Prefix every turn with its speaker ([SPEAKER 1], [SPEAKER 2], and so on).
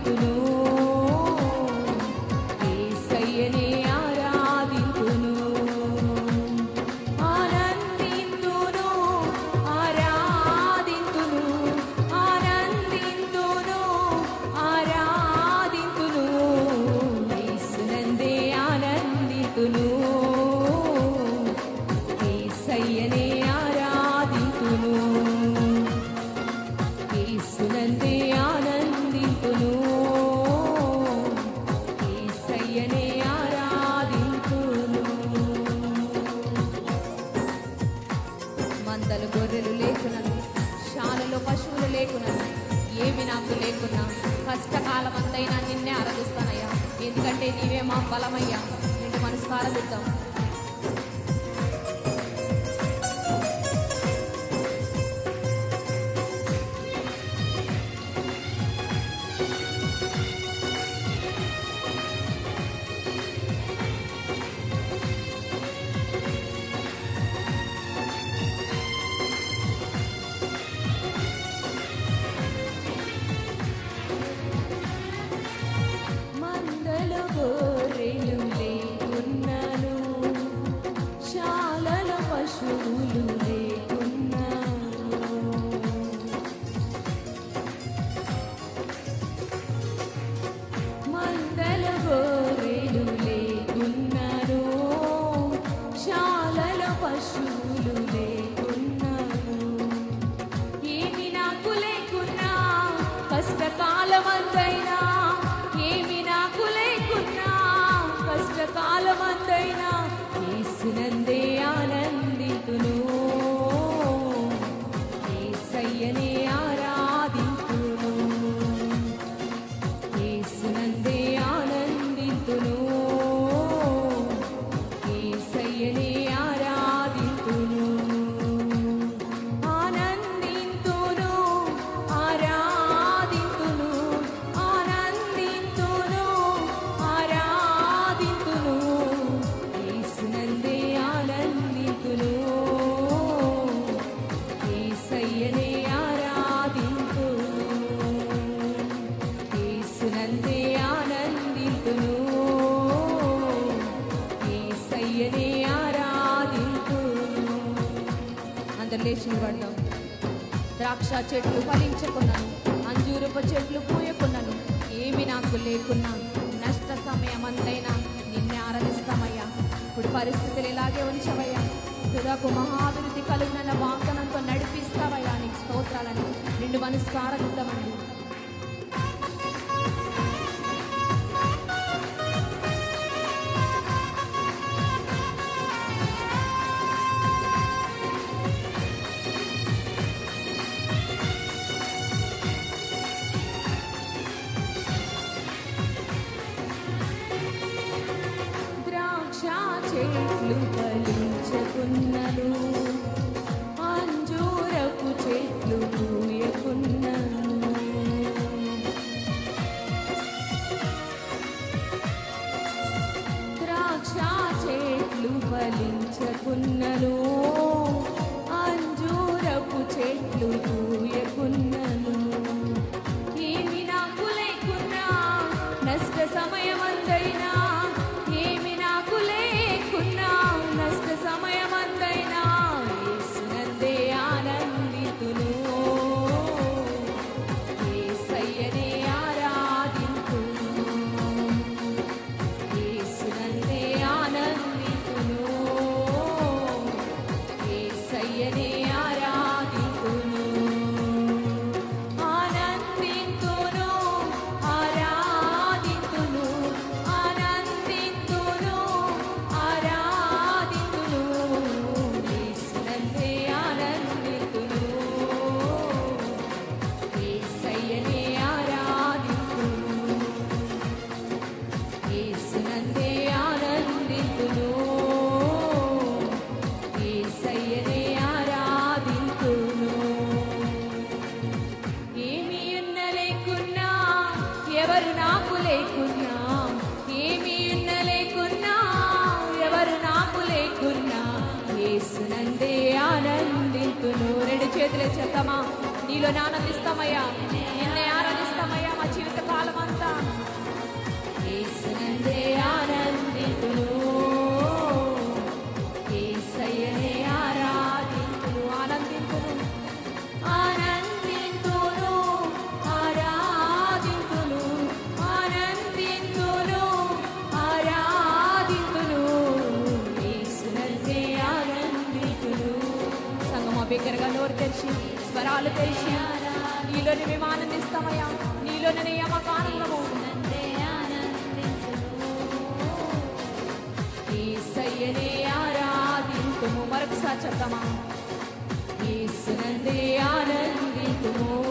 [SPEAKER 1] ఆరాధింతును, యేసయ్యనే ఆరాధింతును, ఆనందింతును, ఆరాధింతును, ఆనందింతును, ఆరాధింతును, యేసునందే ఆనందింతును, యేసయ్యనే ఆరాధింతును, యేసునందే ఆనందింతును, యేసయ్యనే ఆరాధింతును. మందలు గొర్రెలు లేకునను, శాలలో పశువులు లేకునను, ఏమి నాకు లేకున్నా కష్టకాలమంతైనా నిన్నే ఆరాధిస్తానయ్యా, ఎందుకంటే నీవే మా బలమయ్యా. నిన్ను మనసు ఆరాధిద్దాం. మందలు గొర్రెలు లేకున్నను, శాలలో పశువులు లేకున్నను, మందలు గొర్రెలు లేకున్నను, శాలలో పశువులు లేకున్నను, ఏమి నాకు లేకున్నా కష్టకాలమంతైనా, ఏమి నాకు లేకున్నా కష్టకాలమంతైనా, యేసునందే ఆనందింతును, యేసయ్యనే ఆరాధింతును, యేసునందే ఆనందింతును, యేసయ్యనే ఆరాధింతును, ఆనందింతును, ఆరాధింతును, ఆనందింతును, ఆరాధింతును, యేసునందే ఆనందింతును, యేసయ్యనే ఆరాధింతును, యేసునందే ఆనందింతును, యేసయ్యనే ఆరాధింతును. అందరు లేచి నిలబడదాం. ద్రాక్ష చెట్లు ఫలించకున్నాను, అంజూరపు చెట్లు పూయకున్నాను, ఏమి నాకు లేకున్నా నష్ట సమయం అంతైనా నిన్నే ఆరాధిస్తామయ్యా. ఇప్పుడు పరిస్థితులు ఇలాగే ఉంచవయ్యా, తుదకు మహాభివృద్ధి కలిగిన వాగ్దానంతో నడిపిస్తావయ్యా. నీకు స్తోత్రాలని నిండు మనసుకు ఆరాధిద్దామండి. ద్రాక్ష చెట్లు ఫలించకున్నను, అంజూరపు చెట్లు పూయకున్నను, ద్రాక్ష చెట్లు ఫలించకున్నను, అంజూరపు చెట్లు పూయకున్నను, ఏమి నాకు లేకున్నా నష్ట సమయమంతైనా, ఏమి నాకు లేకున్నా నష్ట సమయమంతైనా, యేసునందే ఆనందితును, యేసయ్యనే ఆరాధింతును, యేసునందే ఆనందితును, యేసయ్యనే ఆరాధితును, ఆనందితును, ఆరాధితును, ఆనందితును, ఆరాధితును, యేసునందే ఆనందితును, యేసయ్యనే ఆరాధితును, యేసునందే ఆనందితును, యేసయ్యనే ఆరాధితును. ఏమి ఉన్న లేకున్నా, ఎవరు నాకు లేకున్నా, ఏమి ఉన్న లేకున్నా, ఎవరు నాకు లేకున్నా, యేసునందే ఆనందితును. రెండు చేతులే చెప్తామా, నీలో ఆనందిస్తామయ్యా, నిన్నే ఆరాధిస్తామయ్యా. మా జీవిత కాలం అంతా తెరిచి స్వరాలు తెరిచి నీలోని మేము ఆనందిస్తామయ్యా. నీలోనే మాకు ఆనందము. యేసయ్యనే ఆరాధింతుము. మరొకసారి చెప్తామా? యేసునందే ఆనందింతుము.